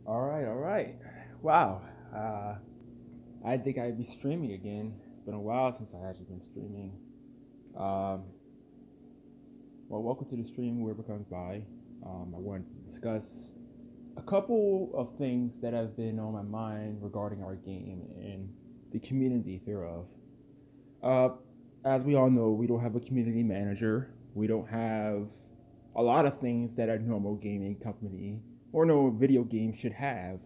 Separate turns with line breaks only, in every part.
All right. Wow. I think I'd be streaming again. It's been a while since I actually been streaming. Um, well, welcome to the stream, whoever comes by. I wanted to discuss a couple of things that have been on my mind regarding our game and the community thereof. Uh, as we all know, we don't have a community manager. We don't have a lot of things that a normal gaming company or no video game should have.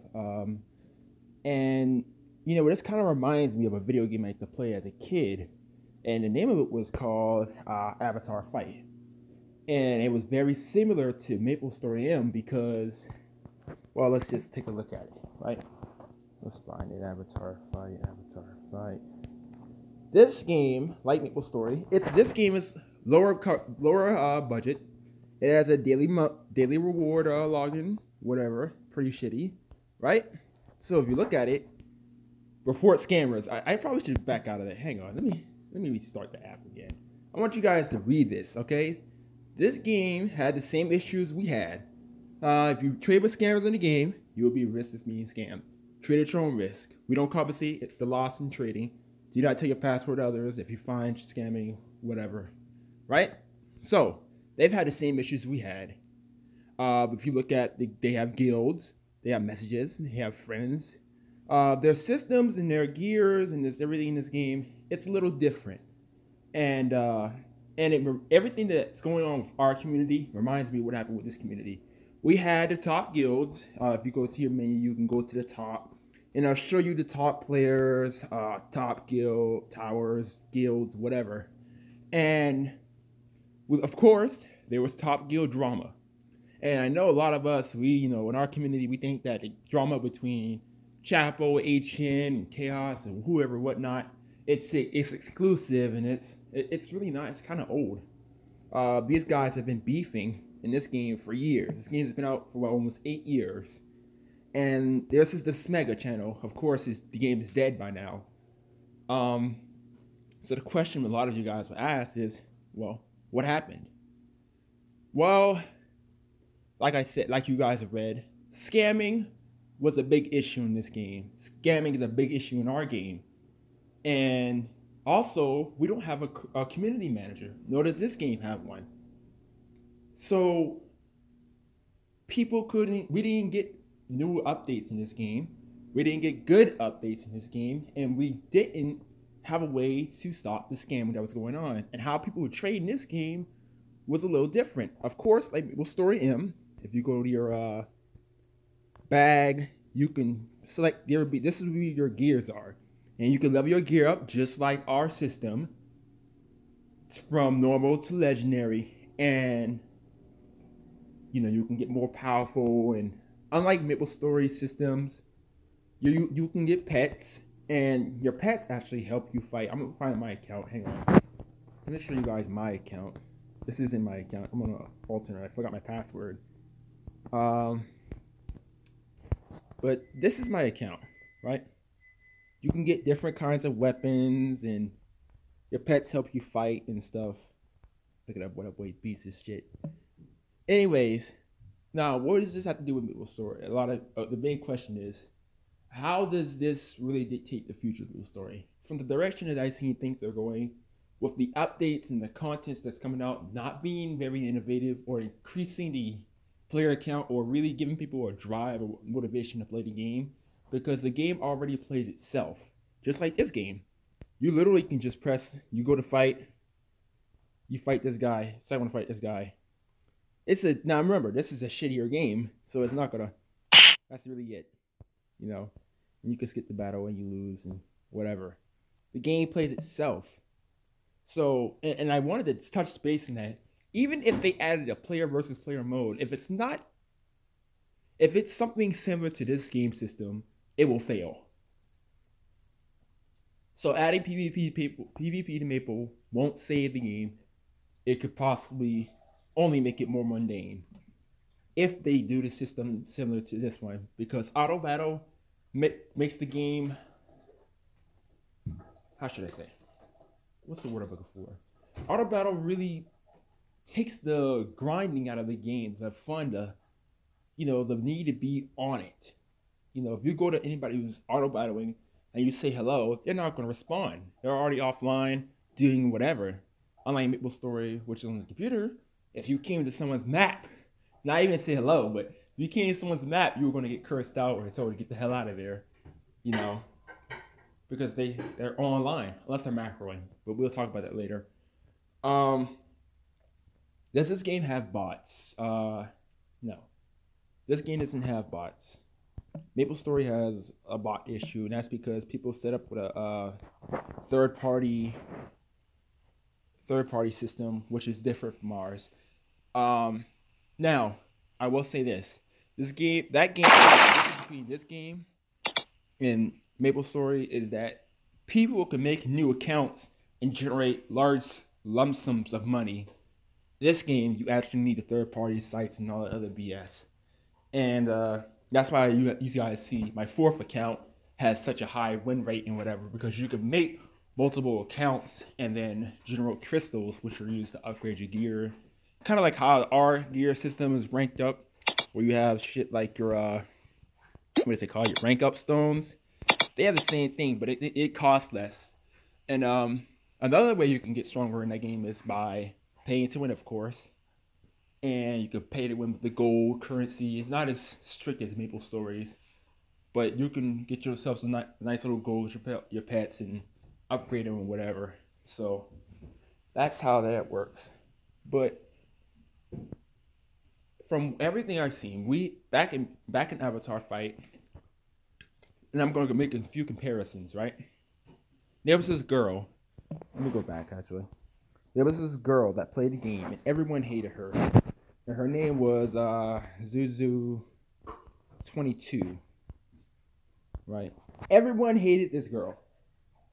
And this kind of reminds me of a video game I used to play as a kid, and the name of it was called Avatar Fight, and it was very similar to MapleStory M because, well, let's just take a look at it, right? Let's find it. Avatar Fight. Avatar Fight. This game, like MapleStory, this game is lower budget. It has a daily reward login, whatever, pretty shitty, right? So if you look at it, report scammers. I probably should back out of that. Hang on, let me restart the app again. I want you guys to read this, okay? This game had the same issues we had. If you trade with scammers in the game, you will be risked as being scammed. Trade at your own risk. We don't compensate the loss in trading. Do not tell your password to others if you find scamming, whatever. Right? So, they've had the same issues we had. If you look at, they have guilds, they have messages, they have friends. Their systems and their gears and this everything in this game, it's a little different. And everything that's going on with our community reminds me of what happened with this community. We had the top guilds. If you go to your menu, you can go to the top, and I'll show you the top players, top guild, towers, guilds, whatever. And of course, there was top guild drama. And I know a lot of us, in our community, we think that the drama between Chapo, HN, and Chaos, and whoever, whatnot, it's exclusive and it's really not. It's kind of old. These guys have been beefing in this game for years. This game's been out for almost 8 years, and this is the Smega channel. Of course, the game is dead by now. So the question a lot of you guys will ask is, well, what happened? Well, like I said, like you guys have read, scamming was a big issue in this game. Scamming is a big issue in our game. And also, we don't have a community manager, nor does this game have one. So, we didn't get new updates in this game. We didn't get good updates in this game. And we didn't have a way to stop the scamming that was going on. And how people would trade in this game was a little different. Of course, like MapleStory M, if you go to your bag, you can select this is where your gears are, and you can level your gear up just like our system from normal to legendary, and you can get more powerful. And unlike MapleStory systems, you can get pets, and your pets actually help you fight. I'm gonna find my account. Hang on, I'm gonna show you guys my account. This isn't my account. I'm gonna alternate. I forgot my password. But this is my account, right? You can get different kinds of weapons, and your pets help you fight and stuff. Look it up, what up, wait, beats this shit. Anyways, now what does this have to do with MapleStory? The big question is, how does this really dictate the future of MapleStory? From the direction that I've seen things are going, with the updates and the contents that's coming out not being very innovative or increasing the player account or really giving people a drive or motivation to play the game, because the game already plays itself. Just like this game. You literally can just press, you go to fight, you fight this guy, so I want to fight this guy. Now remember, this is a shittier game, so it's not gonna, that's really it. And you can skip the battle and you lose and whatever. The game plays itself. So, and I wanted to touch base in that, even if they added a player versus player mode, if it's something similar to this game system, it will fail. So adding PvP to Maple won't save the game. It could possibly only make it more mundane if they do the system similar to this one, because auto battle makes the game, how should I say? What's the word I'm looking for? Auto battle really takes the grinding out of the game, the fun, the need to be on it. If you go to anybody who's auto battling and you say hello, they're not going to respond. They're already offline doing whatever. Unlike MapleStory, which is on the computer, if you came to someone's map, not even say hello, but if you came to someone's map, you were going to get cursed out or told to get the hell out of there, you know, because they're online, unless they're macroing. But we'll talk about that later. Does this game have bots? No. This game doesn't have bots. MapleStory has a bot issue, and that's because people set up with a third-party system, which is different from ours. Now, I will say this: this game between this game and MapleStory is that people can make new accounts and generate large lump sums of money. This game, you actually need the third-party sites and all that other BS, and that's why you guys see my fourth account has such a high win rate and whatever, because you can make multiple accounts and then generate crystals, which are used to upgrade your gear. Kind of like how our gear system is ranked up, where you have shit like your what is it called? Your rank up stones. They have the same thing, but it costs less. And another way you can get stronger in that game is by paying to win, of course. And you can pay to win with the gold currency. It's not as strict as MapleStory's, but you can get yourself some nice little gold with your pets and upgrade them or whatever. So that's how that works. But from everything I've seen, we back in Avatar Fight, and I'm going to make a few comparisons, right? There was this girl. Let me go back actually. There was this girl that played the game, and everyone hated her. And her name was Zuzu22, right? Everyone hated this girl.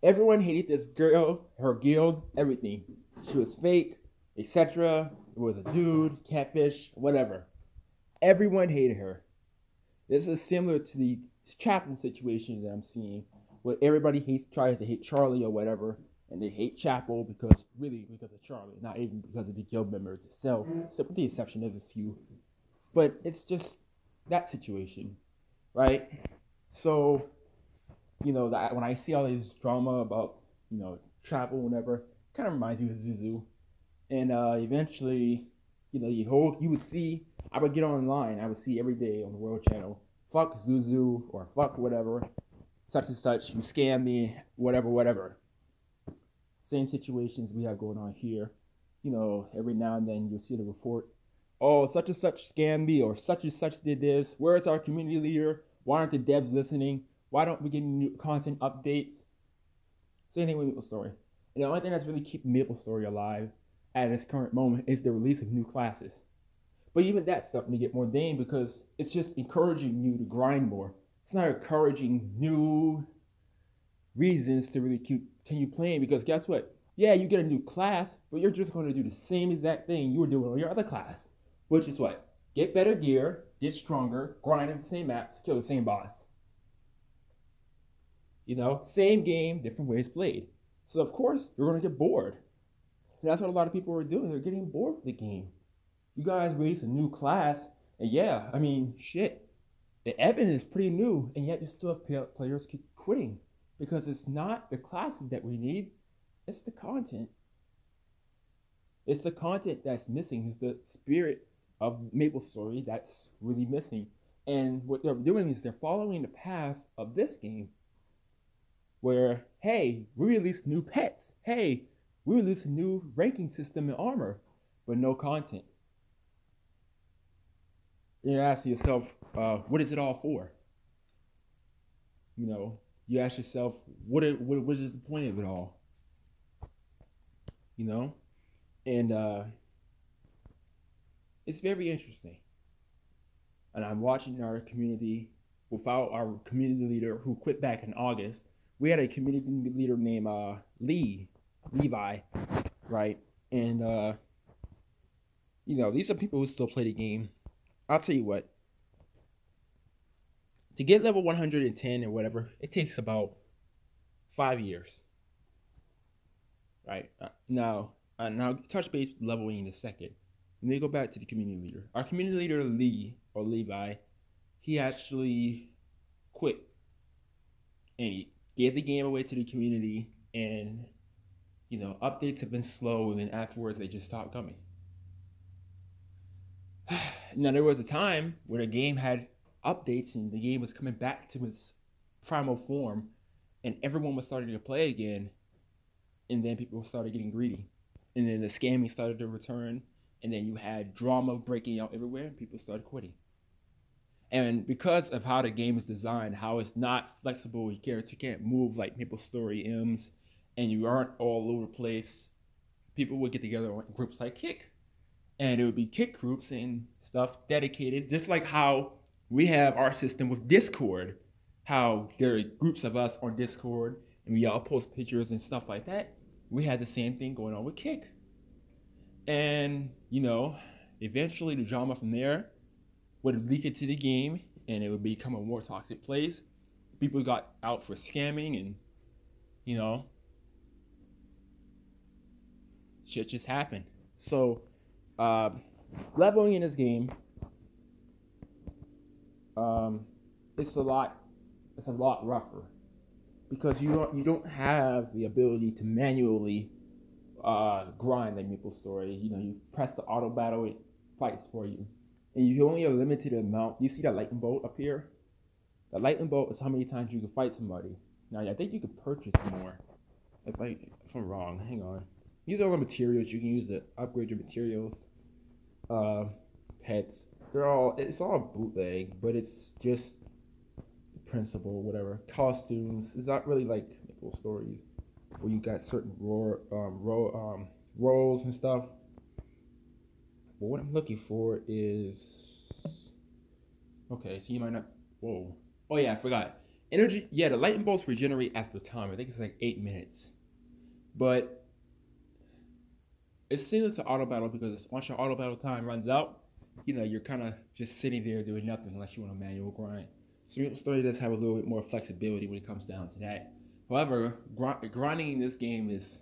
Everyone hated this girl, her guild, everything. She was fake, etc. It was a dude, catfish, whatever. Everyone hated her. This is similar to the Chapel situation that I'm seeing, where everybody tries to hate Charlie or whatever, and they hate Chapel because of Charlie, not even because of the guild members itself, with the exception of a few. But it's just that situation, right? So, that when I see all this drama about, Chapel, whatever, kind of reminds me of Zuzu. And eventually, you would see, I would get online, I would see every day on the World Channel, fuck Zuzu, or fuck whatever, such and such, you scam me, whatever. Same situations we have going on here. Every now and then you'll see the report, oh, such and such scammed me, or such and such did this. Where's our community leader? Why aren't the devs listening? Why don't we get new content updates? Same thing with MapleStory. And the only thing that's really keeping MapleStory alive at its current moment is the release of new classes. But even that's starting to get more dang, because it's just encouraging you to grind more. It's not encouraging new reasons to really continue playing, because guess what? Yeah, you get a new class, but you're just going to do the same exact thing you were doing on your other class, which is what? Get better gear, get stronger, grind in the same maps, kill the same boss. Same game, different ways played. So of course, you're going to get bored. And that's what a lot of people are doing. They're getting bored with the game. You guys release a new class, and yeah, I mean, shit. The Evan is pretty new, and yet you still have players keep quitting. Because it's not the classes that we need, it's the content. It's the content that's missing. It's the spirit of MapleStory that's really missing. And what they're doing is they're following the path of this game, where, hey, we released new pets. Hey, we released a new ranking system and armor, but no content. You ask yourself, what is it all for? You ask yourself, what is the point of it all? And it's very interesting. And I'm watching our community without our community leader who quit back in August. We had a community leader named Levi, right? And these are people who still play the game. I'll tell you what. To get level 110 or whatever, it takes about 5 years. Right? Now touch base leveling in a second. Let me go back to the community leader. Our community leader, Levi, he actually quit, and he gave the game away to the community, and updates have been slow, and then afterwards they just stopped coming. Now there was a time where the game had updates and the game was coming back to its primal form, and everyone was starting to play again, and then people started getting greedy, and then the scamming started to return, and then you had drama breaking out everywhere, and people started quitting. And because of how the game is designed, how it's not flexible, you can't move like MapleStory M's, and you aren't all over the place, people would get together in groups like Kick. And it would be Kick groups and stuff dedicated, just like how we have our system with Discord, how there are groups of us on Discord, and we all post pictures and stuff like that. We had the same thing going on with Kick. And, eventually the drama from there would leak into the game, and it would become a more toxic place. People got out for scamming, and shit just happened. So leveling in this game, it's a lot rougher because you don't have the ability to manually grind like MapleStory. You press the auto battle, it fights for you. And you only have a limited amount. You see that lightning bolt up here? That lightning bolt is how many times you can fight somebody. Now, I think you could purchase more. If I'm wrong, hang on. These are all the materials you can use to upgrade your materials. Pets. It's all bootleg, but it's just the principle, whatever. Costumes. It's not really like MapleStories where you got certain roles and stuff. But what I'm looking for is... Okay, so you might not... Whoa. Oh yeah, I forgot. Energy... Yeah, the lightning bolts regenerate after time. I think it's like 8 minutes. But it's similar to auto battle because once your auto battle time runs out, you're kind of just sitting there doing nothing unless you want a manual grind. So MapleStory does have a little bit more flexibility when it comes down to that. However, grinding in this game is,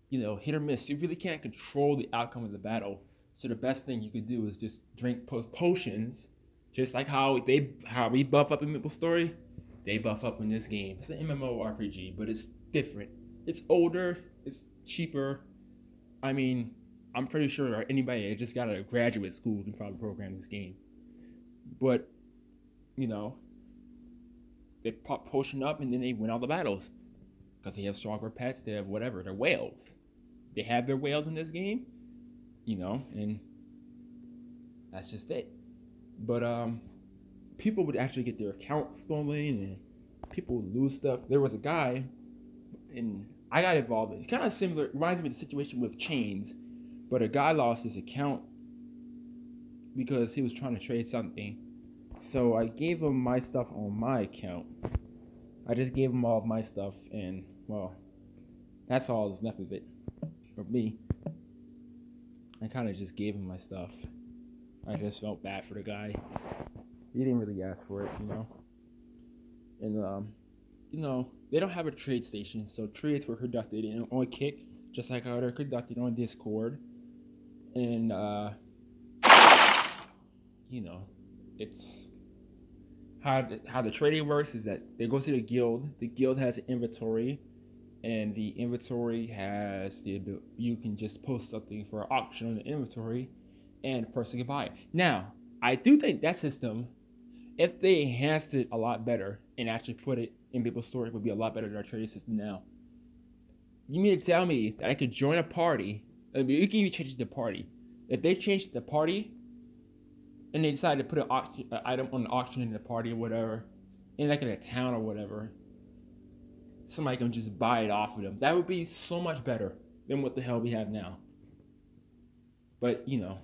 hit or miss. You really can't control the outcome of the battle. So the best thing you could do is just drink potions, just like how we buff up in MapleStory, they buff up in this game. It's an MMORPG, but it's different. It's older, it's cheaper. I mean, I'm pretty sure anybody that just got out of graduate school can probably program this game. But, they pop potion up and then they win all the battles. Because they have stronger pets, they have whatever, they're whales. They have their whales in this game. And that's just it. But people would actually get their accounts stolen and people would lose stuff. There was a guy, and I got involved in it. Kind of similar, reminds me of the situation with chains, but a guy lost his account because he was trying to trade something. So I gave him my stuff on my account. I just gave him all of my stuff, and well, that's all that's left of it for me. I kind of just gave him my stuff. I just felt bad for the guy. He didn't really ask for it, And they don't have a trade station, so trades were conducted on Kick, just like how they're conducted on Discord. And it's how the trading works is that they go to the guild. The guild has an inventory. And the inventory has you can just post something for auction on the inventory and the person can buy it. Now, I do think that system, if they enhanced it a lot better and actually put it in MapleStory, it would be a lot better than our trading system now. You mean to tell me that I could join a party? I mean, you can even change the party. If they changed the party and they decided to put an item on the auction in the party or whatever, in like in a town or whatever, somebody can just buy it off of them. That would be so much better than what the hell we have now. But, I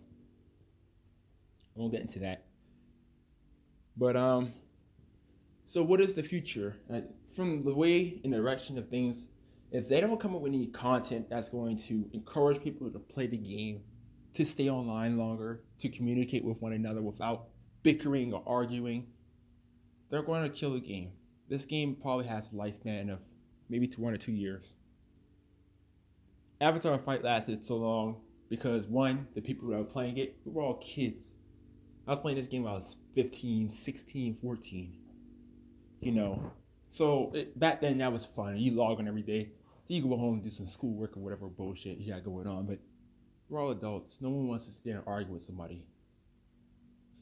won't get into that. But, so what is the future? From the way and direction of things, if they don't come up with any content that's going to encourage people to play the game, to stay online longer, to communicate with one another without bickering or arguing, they're going to kill the game. This game probably has a lifespan of maybe 1 or 2 years. Avatar Fight lasted so long because, one, the people that were playing it were all kids. I was playing this game when I was 15, 16, 14. you know. So back then that was fun. You log on every day. You go home and do some schoolwork or whatever bullshit you got going on. But we're all adults. No one wants to sit there and argue with somebody.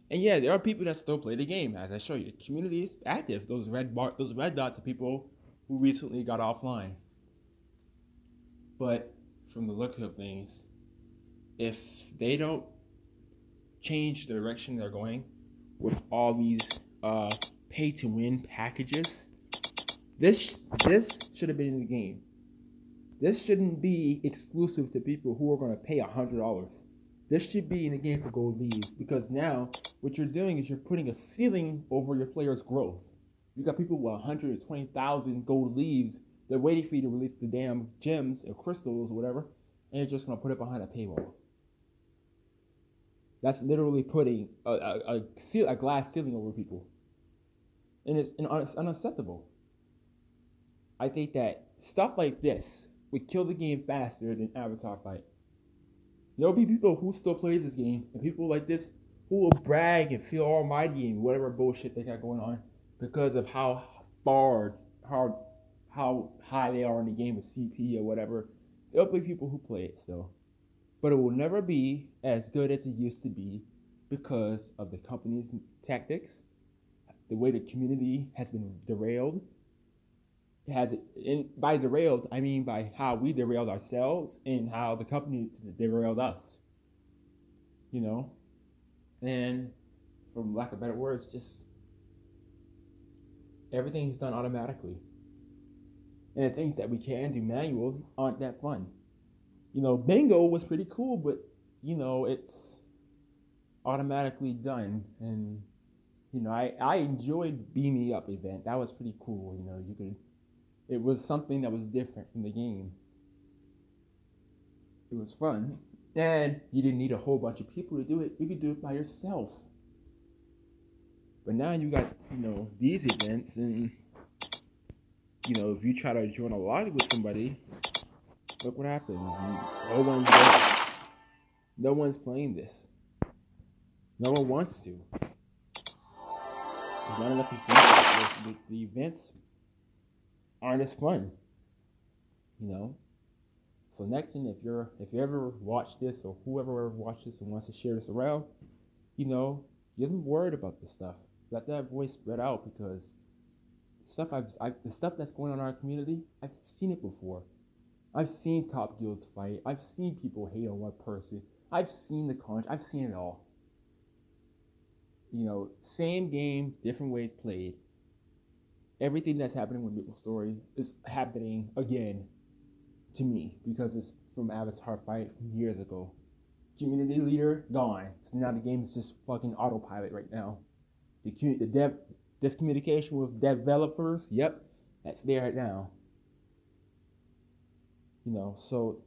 And yeah, there are people that still play the game. As I show you, the community is active. Those red dots are people who recently got offline. But from the look of things, if they don't change the direction they're going with all these pay to win packages, this should have been in the game. This shouldn't be exclusive to people who are going to pay $100. This should be in the game for gold leaves, because now what you're doing is you're putting a ceiling over your players' growth. You got people with 120,000 gold leaves. They're waiting for you to release the damn gems or crystals or whatever, and you're just going to put it behind a paywall. That's literally putting a glass ceiling over people. And it's unacceptable. I think that stuff like this would kill the game faster than Avatar Fight. There'll be people who still plays this game, and people like this who will brag and feel almighty and whatever bullshit they got going on because of how high they are in the game with CP or whatever. There'll be people who play it still. But it will never be as good as it used to be because of the company's tactics, the way the community has been derailed. And by derailed, I mean by how we derailed ourselves and how the company derailed us. You know? And for lack of better words, just everything is done automatically. And the things that we can do manual aren't that fun. You know, bingo was pretty cool, but, you know, it's automatically done. And, you know, I enjoyed Beam Me Up event. That was pretty cool. You know, it was something that was different from the game. It was fun. And you didn't need a whole bunch of people to do it. You could do it by yourself. But now you got, you know, these events, and, you know, if you try to join a lobby with somebody, look what happens. No one's playing this. No one wants to. There's not enough events. The events aren't as fun. You know? So next thing, if you ever watch this, or whoever ever watched this and wants to share this around, you know, get them worried about this stuff. Let that voice spread out, because the stuff that's going on in our community, I've seen it before. I've seen top guilds fight. I've seen people hate on one person. I've seen the cons. I've seen it all. You know, same game, different ways played. Everything that's happening with MapleStory is happening again to me, because it's from Avatar Fight from years ago. Community leader gone. So now the game is just fucking autopilot right now. This communication with developers, yep, that's there right now. You know, so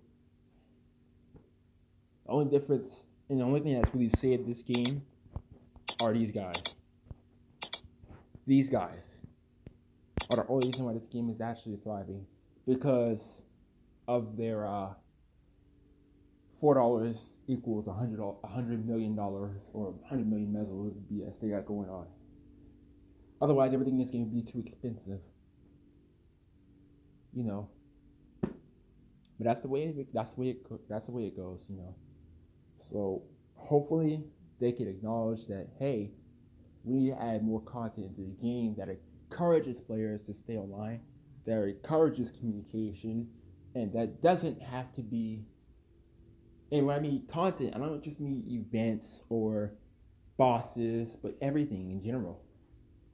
the only difference and the only thing that's really saved this game are these guys. These guys are the only reason why this game is actually thriving, because of their $4 equals $100 million or 100 million mesos BS they got going on. Otherwise, everything in this game would be too expensive. You know. But that's the way it goes, you know. So hopefully they can acknowledge that, hey, we need to add more content into the game that encourages players to stay online, that encourages communication, and that doesn't have to be. And when I mean content, I don't just mean events or bosses, but everything in general.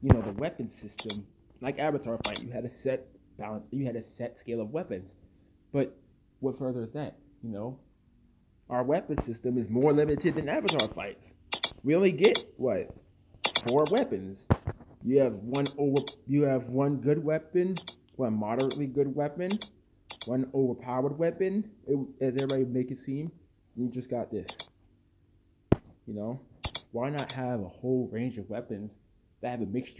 You know, the weapon system, like Avatar Fight, you had a set balance, you had a set scale of weapons. But what further is that? You know, our weapon system is more limited than Avatar Fights. We only get what? 4 weapons. You have one good weapon, one moderately good weapon, one overpowered weapon, as everybody make it seem. You just got this. You know, why not have a whole range of weapons that have a mixture